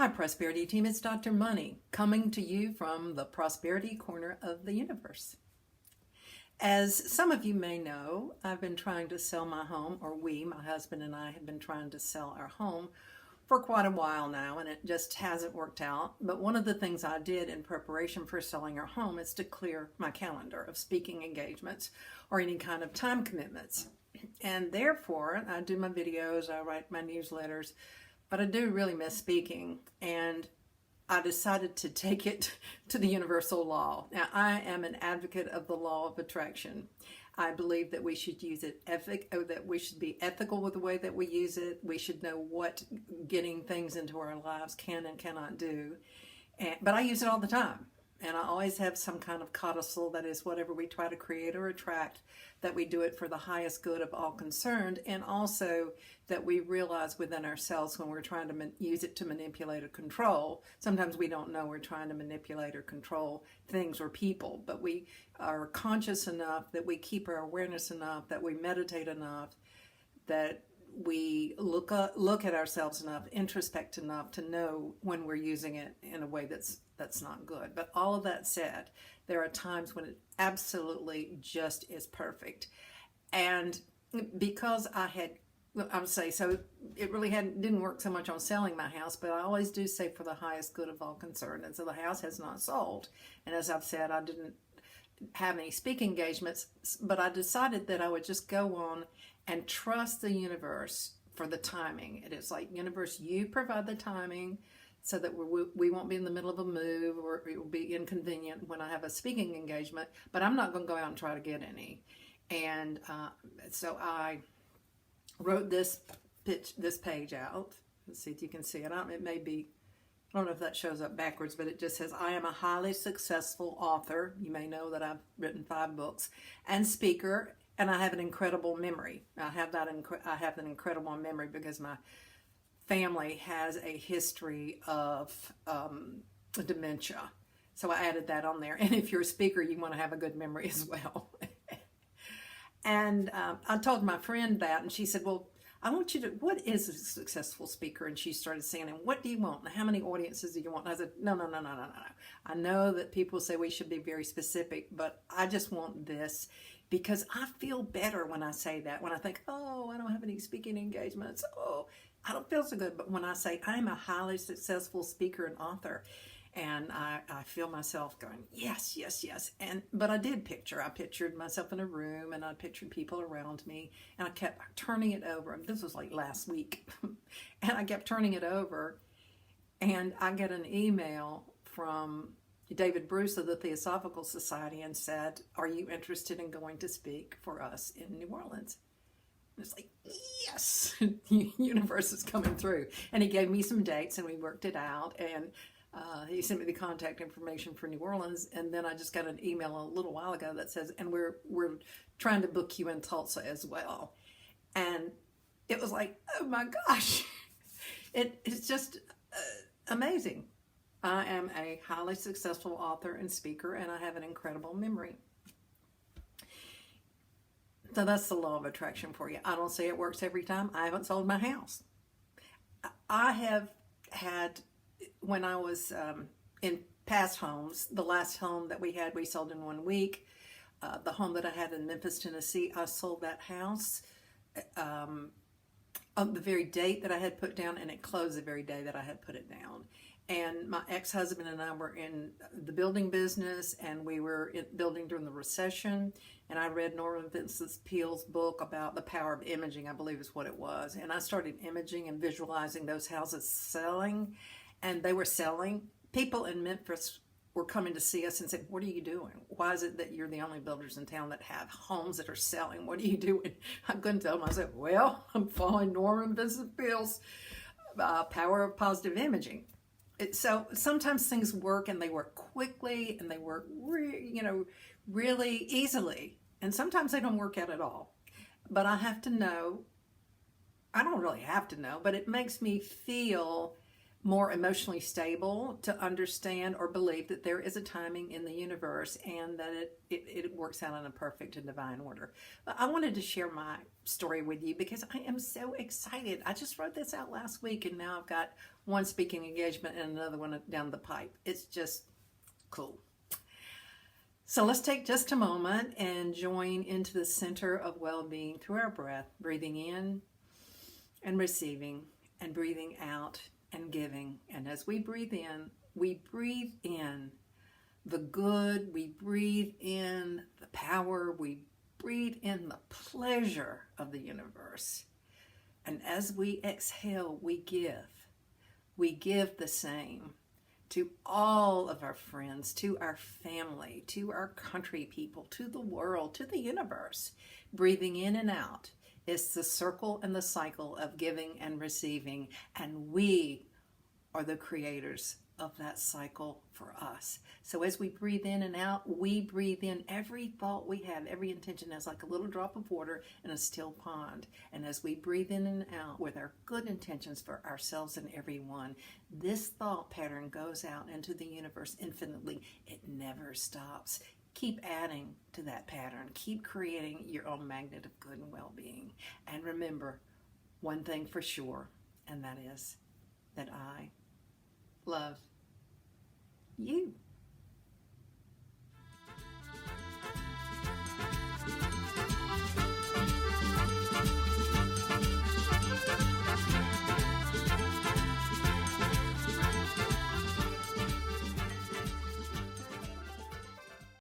Hi, Prosperity Team. It's Dr. Money coming to you from the Prosperity Corner of the Universe. As some of you may know, I've been trying to sell my home, or my husband and I, have been trying to sell our home for quite a while now, and it just hasn't worked out. But one of the things I did in preparation for selling our home is to clear my calendar of speaking engagements or any kind of time commitments. And therefore, I do my videos, I write my newsletters, but I do really miss speaking, and I decided to take it to the universal law. Now, I am an advocate of the law of attraction. I believe that we should use it that we should be ethical with the way that we use it. We should know what getting things into our lives can and cannot do. But I use it all the time. And I always have some kind of codicil, that is, whatever we try to create or attract, that we do it for the highest good of all concerned, and also that we realize within ourselves when we're trying to use it to manipulate or control. Sometimes we don't know we're trying to manipulate or control things or people, but we are conscious enough that we keep our awareness enough, that we meditate enough, that we look at ourselves enough, introspect enough to know when we're using it in a way that's not good. But all of that said, there are times when it absolutely just is perfect. And because I would say, so it really didn't work so much on selling my house, but I always do say for the highest good of all concerned. And so the house has not sold. And as I've said, I didn't have any speaking engagements, but I decided that I would just go on and trust the universe for the timing. It is like, universe, you provide the timing so that we won't be in the middle of a move, or it will be inconvenient when I have a speaking engagement, but I'm not going to go out and try to get any. And so I wrote this page out. Let's see if you can see it. It may be, I don't know if that shows up backwards, but it just says, I am a highly successful author. You may know that I've written 5 books, and speaker, and I have an incredible memory. I have an incredible memory because my family has a history of dementia. So I added that on there. And if you're a speaker, you want to have a good memory as well. And I told my friend that, and she said, well, I want you to, what is a successful speaker? And she started saying, and what do you want? How many audiences do you want? And I said, no. I know that people say we should be very specific, but I just want this, because I feel better when I say that. When I think, oh, I don't have any speaking engagements. Oh, I don't feel so good. But when I say I'm a highly successful speaker and author, and I feel myself going, yes. But I pictured myself in a room, and I pictured people around me, and I kept turning it over. This was like last week. And I kept turning it over, and I get an email from David Bruce of the Theosophical Society, and said, are you interested in going to speak for us in New Orleans? And it's like, yes, the universe is coming through. And he gave me some dates, and we worked it out, and he sent me the contact information for New Orleans. And then I just got an email a little while ago that says, and we're trying to book you in Tulsa as well. And it was like, oh my gosh, it's just amazing. I am a highly successful author and speaker, and I have an incredible memory. So that's the law of attraction for you. I don't say it works every time. I haven't sold my house. I have had, when I was in past homes, the last home that we had, we sold in 1 week. The home that I had in Memphis, Tennessee, I sold that house on the very date that I had put down, and it closed the very day that I had put it down. And my ex-husband and I were in the building business, and we were building during the recession. And I read Norman Vincent Peale's book about the power of imaging, I believe is what it was. And I started imaging and visualizing those houses selling, and they were selling. People in Memphis were coming to see us and said, what are you doing? Why is it that you're the only builders in town that have homes that are selling? What are you doing? I couldn't tell them. I said, well, I'm following Norman Vincent Peale's power of positive imaging. So sometimes things work, and they work quickly, and they work really easily, and sometimes they don't work out at all. But I have to know, I don't really have to know, but it makes me feel more emotionally stable to understand or believe that there is a timing in the universe and that it works out in a perfect and divine order. But I wanted to share my story with you because I am so excited. I just wrote this out last week and now I've got one speaking engagement and another one down the pipe. It's just cool. So let's take just a moment and join into the center of well-being through our breath, breathing in and receiving and breathing out and giving. And as we breathe in the good, we breathe in the power, we breathe in the pleasure of the universe. And as we exhale, we give. We give the same to all of our friends, to our family, to our country people, to the world, to the universe. Breathing in and out is the circle and the cycle of giving and receiving, and we are the creators of that cycle for us. So as we breathe in and out, we breathe in every thought we have, every intention as like a little drop of water in a still pond. And as we breathe in and out with our good intentions for ourselves and everyone, this thought pattern goes out into the universe infinitely. It never stops. Keep adding to that pattern. Keep creating your own magnet of good and well-being. And remember one thing for sure, and that is that I love you.